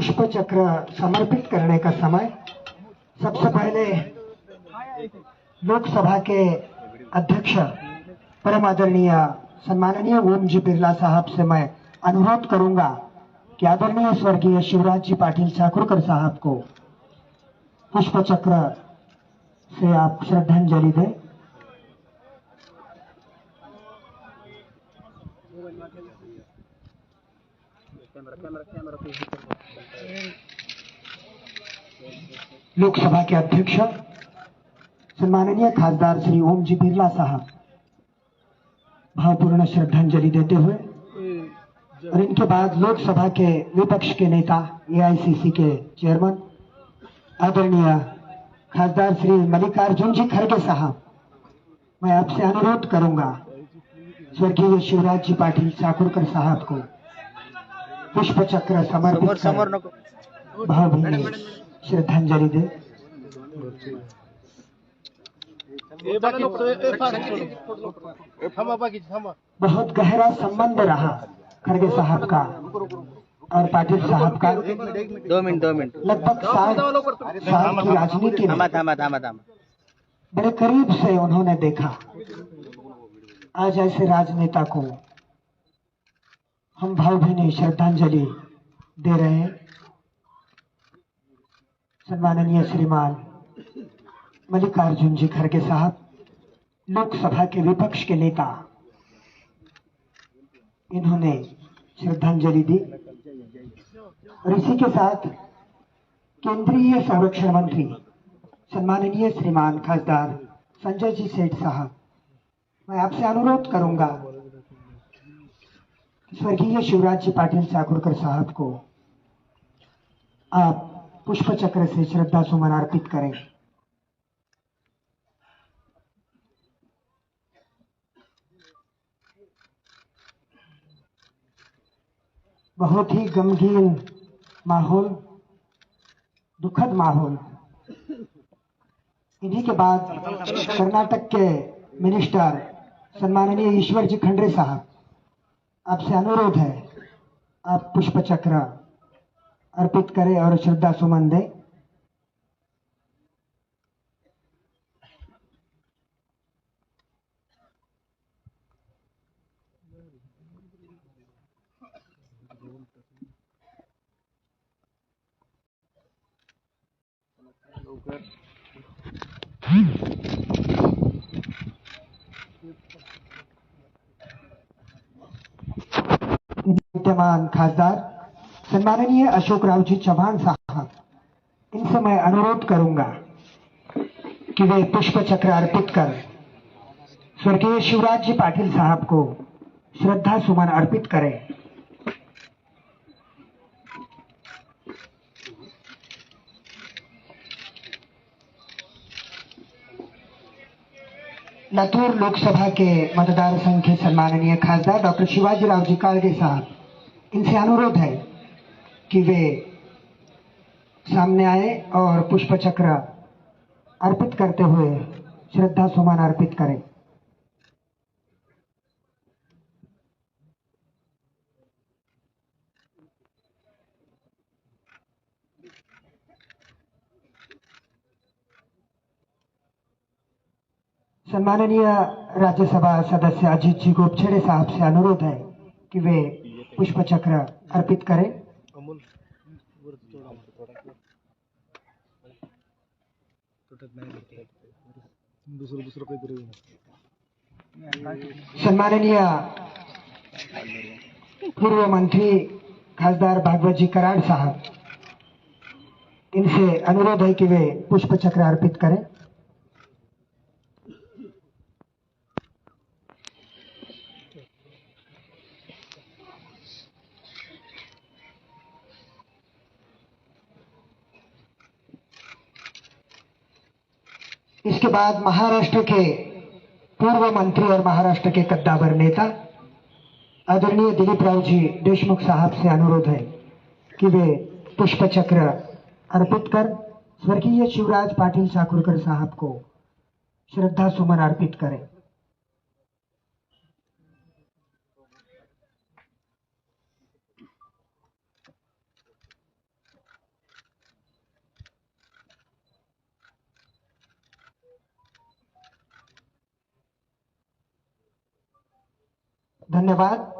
पुष्प चक्र समर्पित करने का समय। सबसे पहले लोकसभा के अध्यक्ष परम आदरणीय सम्माननीय ओम जी बिरला साहब से मैं अनुरोध करूंगा कि आदरणीय स्वर्गीय शिवराज जी पाटिल चाकुरकर साहब को पुष्प चक्र से आप श्रद्धांजलि दें। लोकसभा के अध्यक्ष सम्माननीय खासदार श्री ओम जी बिरला साहब भावपूर्ण श्रद्धांजलि देते हुए और इनके बाद लोकसभा के विपक्ष के नेता एआईसीसी के चेयरमैन आदरणीय खासदार श्री मल्लिकार्जुन जी खड़गे साहब, मैं आपसे अनुरोध करूंगा स्वर्गीय शिवराज जी पाटिल चाकुरकर साहब को पुष्प चक्र समर्पित कर भावभीनी श्रद्धांजलि दे। बहुत गहरा संबंध रहा खड़गे साहब का और पाटिल साहब का। 2 मिनट लगभग 60 साल की राजनीति में बड़े करीब से उन्होंने देखा। आज ऐसे राजनेता को हम भावभीनी श्रद्धांजलि दे रहे हैं। सम्माननीय श्रीमान मल्लिकार्जुन जी खड़गे साहब, लोकसभा के विपक्ष के नेता, इन्होंने श्रद्धांजलि दी और इसी के साथ केंद्रीय संरक्षण मंत्री सम्माननीय श्रीमान खासदार संजय जी सेठ साहब, मैं आपसे अनुरोध करूंगा स्वर्गीय शिवराज जी पाटिल चाकुरकर साहब को आप पुष्प चक्र से श्रद्धा सुमन अर्पित करें। बहुत ही गमगीन माहौल, दुखद माहौल। इन्हीं के बाद कर्नाटक के मिनिस्टर सम्माननीय ईश्वर जी खंड्रे साहब, आपसे अनुरोध है आप पुष्प चक्र अर्पित करें और श्रद्धा सुमन दें। विद्यमान खासदार सम्माननीय अशोक राव जी चौहान साहब, इनसे मैं अनुरोध करूंगा कि वे पुष्प चक्र अर्पित कर स्वर्गीय शिवराज जी पाटिल साहब को श्रद्धा सुमन अर्पित करें। लातूर लोकसभा के मतदार संघ के सम्माननीय खासदार डॉक्टर शिवाजी राव जी कालगे साहब, इनसे अनुरोध है कि वे सामने आए और पुष्प चक्र अर्पित करते हुए श्रद्धा सुमन अर्पित करें। सम्माननीय राज्यसभा सदस्य अजीत जी गोपछेड़े साहब से अनुरोध है कि वे पुष्प चक्र अर्पित करें। सम्माननीय पूर्व मंत्री खासदार भागवत जी कराड़ साहब, इनसे अनुरोध है कि वे पुष्प चक्र अर्पित करें। इसके बाद महाराष्ट्र के पूर्व मंत्री और महाराष्ट्र के कद्दावर नेता आदरणीय दिलीप राव जी देशमुख साहब से अनुरोध है कि वे पुष्प चक्र अर्पित कर स्वर्गीय शिवराज पाटिल चाकुरकर साहब को श्रद्धा सुमन अर्पित करें। धन्यवाद।